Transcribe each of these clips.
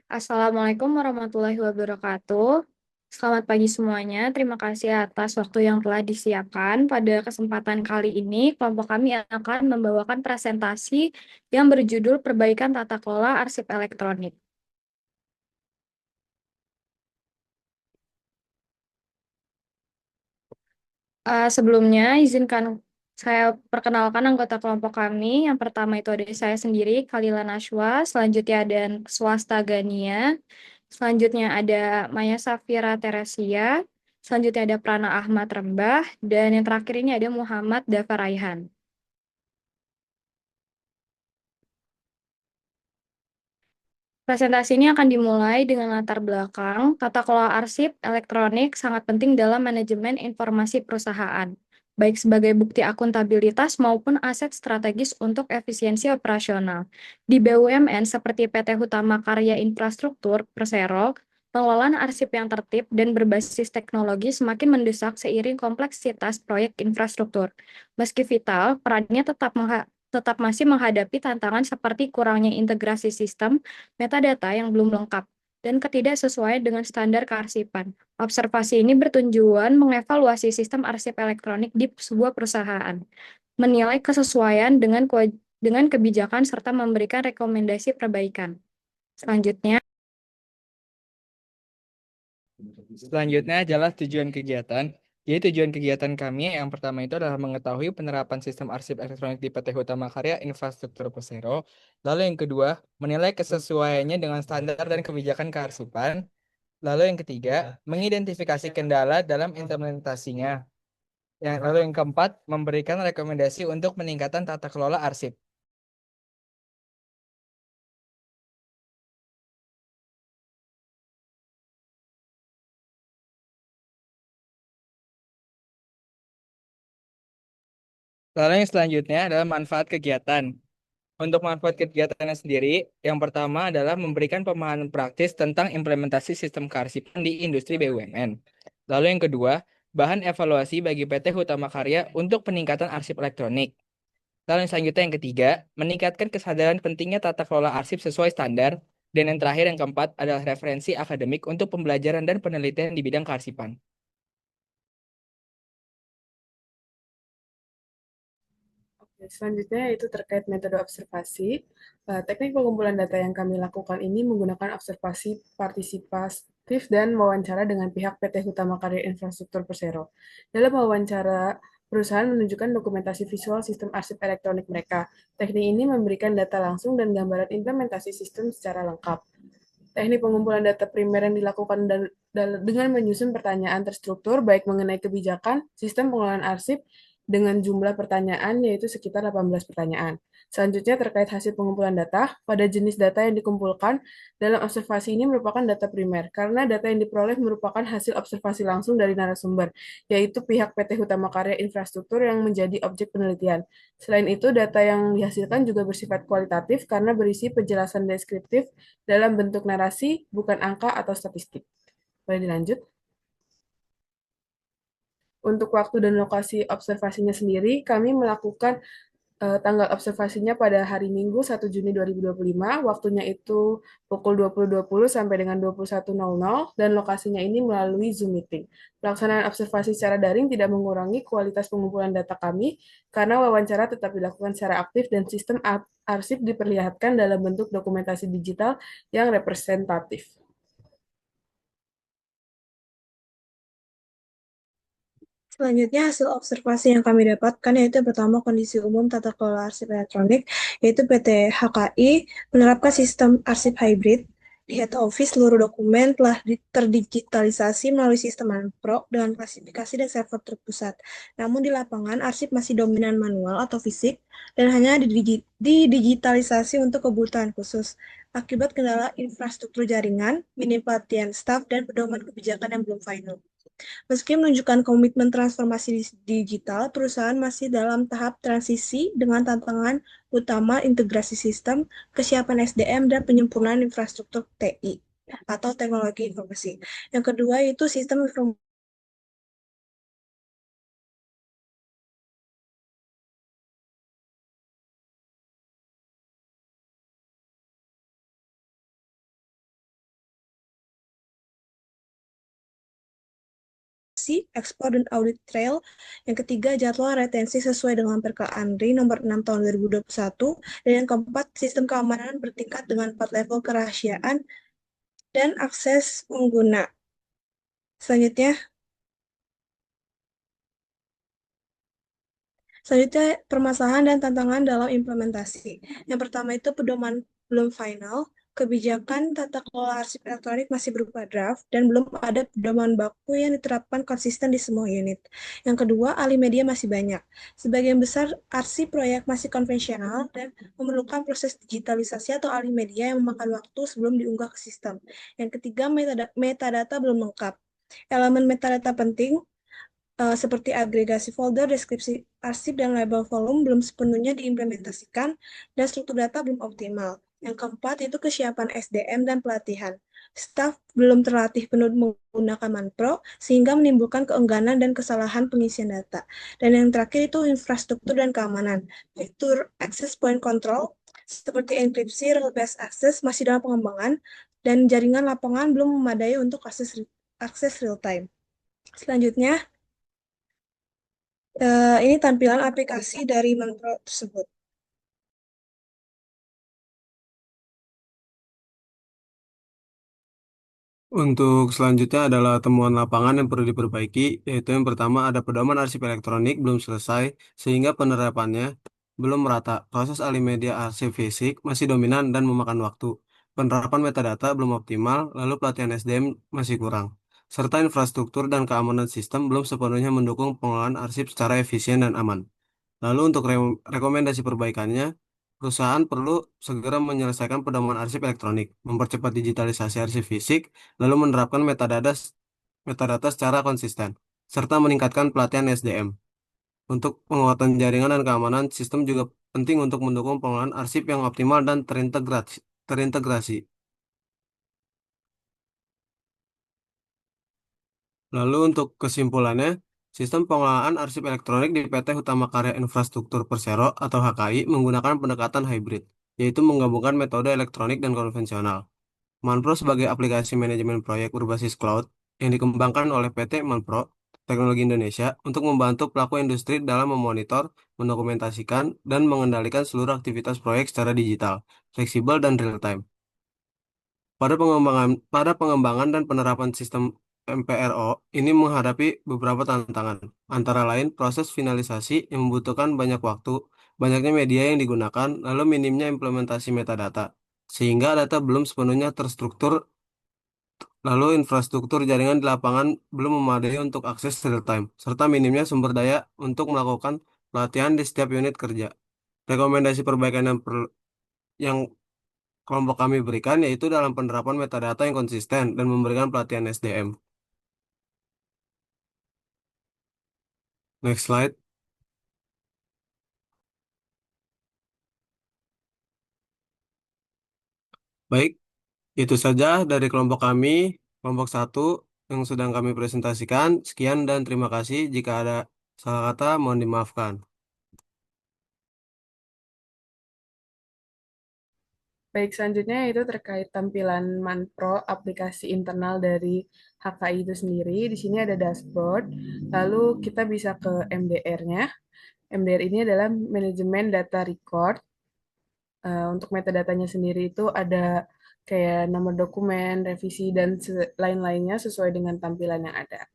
Assalamualaikum warahmatullahi wabarakatuh. Selamat pagi semuanya. Terima kasih atas waktu yang telah disiapkan. Pada kesempatan kali ini, kelompok kami akan membawakan presentasi yang berjudul Perbaikan Tata Kelola Arsip Elektronik. Sebelumnya, izinkan saya perkenalkan anggota kelompok kami. Yang pertama itu ada saya sendiri, Kalila Nashwa. Selanjutnya ada Swasta Gania. Selanjutnya ada Maya Safira Teresia. Selanjutnya ada Prana Ahmad Rembah. Dan yang terakhir ini ada Muhammad Dafar Raihan. Presentasi ini akan dimulai dengan latar belakang tata kelola arsip elektronik sangat penting dalam manajemen informasi perusahaan, baik sebagai bukti akuntabilitas maupun aset strategis untuk efisiensi operasional. Di BUMN seperti PT Hutama Karya Infrastruktur, Persero, pengelolaan arsip yang tertib dan berbasis teknologi semakin mendesak seiring kompleksitas proyek infrastruktur. Meski vital, perannya tetap masih menghadapi tantangan seperti kurangnya integrasi sistem, metadata yang belum lengkap, dan ketidaksesuaian dengan standar kearsipan. Observasi ini bertujuan mengevaluasi sistem arsip elektronik di sebuah perusahaan, menilai kesesuaian dengan kebijakan serta memberikan rekomendasi perbaikan. Selanjutnya, Selanjutnya adalah tujuan kegiatan. Jadi tujuan kegiatan kami yang pertama itu adalah mengetahui penerapan sistem arsip elektronik di PT Hutama Karya Infrastruktur Persero. Lalu yang kedua, menilai kesesuaiannya dengan standar dan kebijakan kearsipan. Lalu yang ketiga, mengidentifikasi kendala dalam implementasinya. Lalu yang keempat, memberikan rekomendasi untuk peningkatan tata kelola arsip. Lalu yang selanjutnya adalah manfaat kegiatan. Untuk manfaat kegiatannya sendiri, yang pertama adalah memberikan pemahaman praktis tentang implementasi sistem kearsipan di industri BUMN. Lalu yang kedua, bahan evaluasi bagi PT Hutama Karya untuk peningkatan arsip elektronik. Lalu yang selanjutnya yang ketiga, meningkatkan kesadaran pentingnya tata kelola arsip sesuai standar. Dan yang terakhir yang keempat adalah referensi akademik untuk pembelajaran dan penelitian di bidang kearsipan. Oke, selanjutnya yaitu terkait metode observasi. Teknik pengumpulan data yang kami lakukan ini menggunakan observasi partisipatif dan wawancara dengan pihak PT Hutama Karya Infrastruktur Persero. Dalam wawancara, perusahaan menunjukkan dokumentasi visual sistem arsip elektronik mereka. Teknik ini memberikan data langsung dan gambaran implementasi sistem secara lengkap. Teknik pengumpulan data primer yang dilakukan dengan menyusun pertanyaan terstruktur, baik mengenai kebijakan, sistem pengelolaan arsip, dengan jumlah pertanyaan yaitu sekitar 18 pertanyaan. Selanjutnya terkait hasil pengumpulan data, pada jenis data yang dikumpulkan dalam observasi ini merupakan data primer, karena data yang diperoleh merupakan hasil observasi langsung dari narasumber, yaitu pihak PT Hutama Karya Infrastruktur yang menjadi objek penelitian. Selain itu, data yang dihasilkan juga bersifat kualitatif karena berisi penjelasan deskriptif dalam bentuk narasi, bukan angka atau statistik. Boleh dilanjut? Untuk waktu dan lokasi observasinya sendiri, kami melakukan tanggal observasinya pada hari Minggu 1 Juni 2025, waktunya itu pukul 20.20 sampai dengan 21.00, dan lokasinya ini melalui Zoom Meeting. Pelaksanaan observasi secara daring tidak mengurangi kualitas pengumpulan data kami, karena wawancara tetap dilakukan secara aktif dan sistem arsip diperlihatkan dalam bentuk dokumentasi digital yang representatif. Selanjutnya, hasil observasi yang kami dapatkan yaitu yang pertama kondisi umum tata kelola arsip elektronik, yaitu PT HKI menerapkan sistem arsip hybrid. Di head office, seluruh dokumen telah terdigitalisasi melalui sistem Manpro dengan klasifikasi dan server terpusat. Namun di lapangan, arsip masih dominan manual atau fisik dan hanya didigitalisasi untuk kebutuhan khusus. Akibat kendala infrastruktur jaringan, minim pelatihan staf, dan pedoman kebijakan yang belum final. Meski menunjukkan komitmen transformasi digital, perusahaan masih dalam tahap transisi dengan tantangan utama integrasi sistem, kesiapan SDM, dan penyempurnaan infrastruktur TI atau teknologi informasi. Yang kedua itu sistem informasi ekspor, dan audit trail. Yang ketiga, jadwal retensi sesuai dengan Perka Andri nomor 6 tahun 2021. Dan yang keempat, sistem keamanan bertingkat dengan 4 level kerahasiaan dan akses pengguna. Selanjutnya, permasalahan dan tantangan dalam implementasi. Yang pertama itu pedoman belum final, kebijakan tata kelola arsip elektronik masih berupa draft, dan belum ada pedoman baku yang diterapkan konsisten di semua unit. Yang kedua, alih media masih banyak. Sebagian besar arsip proyek masih konvensional dan memerlukan proses digitalisasi atau alih media yang memakan waktu sebelum diunggah ke sistem. Yang ketiga, metadata belum lengkap. Elemen metadata penting seperti agregasi folder, deskripsi arsip, dan label volume belum sepenuhnya diimplementasikan, dan struktur data belum optimal. Yang keempat itu kesiapan SDM dan pelatihan. Staf belum terlatih penuh menggunakan Manpro, sehingga menimbulkan keengganan dan kesalahan pengisian data. Dan yang terakhir itu infrastruktur dan keamanan. Fitur access point control, seperti enkripsi, role-based access, masih dalam pengembangan, dan jaringan lapangan belum memadai untuk akses real time. Selanjutnya, ini tampilan aplikasi dari Manpro tersebut. Untuk selanjutnya adalah temuan lapangan yang perlu diperbaiki, yaitu yang pertama ada pedoman arsip elektronik belum selesai, sehingga penerapannya belum merata. Proses alih media arsip fisik masih dominan dan memakan waktu. Penerapan metadata belum optimal, lalu pelatihan SDM masih kurang. Serta infrastruktur dan keamanan sistem belum sepenuhnya mendukung pengelolaan arsip secara efisien dan aman. Lalu untuk rekomendasi perbaikannya, perusahaan perlu segera menyelesaikan pedoman arsip elektronik, mempercepat digitalisasi arsip fisik, lalu menerapkan metadata secara konsisten, serta meningkatkan pelatihan SDM. Untuk penguatan jaringan dan keamanan, sistem juga penting untuk mendukung pengelolaan arsip yang optimal dan terintegrasi. Lalu untuk kesimpulannya, sistem pengelolaan arsip elektronik di PT Hutama Karya Infrastruktur Persero atau HKI menggunakan pendekatan hybrid, yaitu menggabungkan metode elektronik dan konvensional. Manpro sebagai aplikasi manajemen proyek berbasis cloud yang dikembangkan oleh PT Manpro Teknologi Indonesia untuk membantu pelaku industri dalam memonitor, mendokumentasikan, dan mengendalikan seluruh aktivitas proyek secara digital, fleksibel, dan real-time. Pada pengembangan dan penerapan sistem MPRO ini menghadapi beberapa tantangan, antara lain proses finalisasi yang membutuhkan banyak waktu, banyaknya media yang digunakan, lalu minimnya implementasi metadata, sehingga data belum sepenuhnya terstruktur, lalu infrastruktur jaringan di lapangan belum memadai untuk akses real time, serta minimnya sumber daya untuk melakukan pelatihan di setiap unit kerja. Rekomendasi perbaikan yang kelompok kami berikan yaitu dalam penerapan metadata yang konsisten dan memberikan pelatihan SDM. Next slide. Baik, itu saja dari kelompok kami, kelompok 1 yang sedang kami presentasikan. Sekian dan terima kasih. Jika ada salah kata, mohon dimaafkan. Baik, selanjutnya itu terkait tampilan Manpro, aplikasi internal dari HKI itu sendiri. Di sini ada dashboard, lalu kita bisa ke MDR-nya. MDR ini adalah manajemen data record. Untuk metadatanya sendiri itu ada kayak nomor dokumen, revisi, dan lain-lainnya sesuai dengan tampilan yang ada.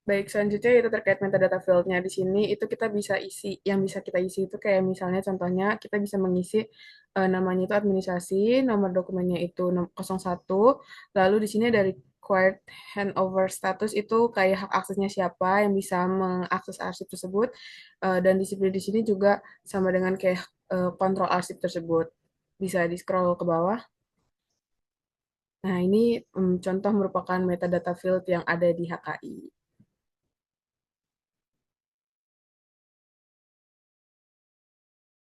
Baik, selanjutnya itu terkait metadata field-nya. Di sini itu kita bisa isi, yang bisa kita isi itu kayak misalnya contohnya kita bisa mengisi namanya itu administrasi, nomor dokumennya itu 01, lalu di sini dari required handover status itu kayak hak aksesnya siapa yang bisa mengakses arsip tersebut, dan disiplin di sini juga sama dengan kayak kontrol arsip tersebut. Bisa di-scroll ke bawah. Nah, ini contoh merupakan metadata field yang ada di HKI.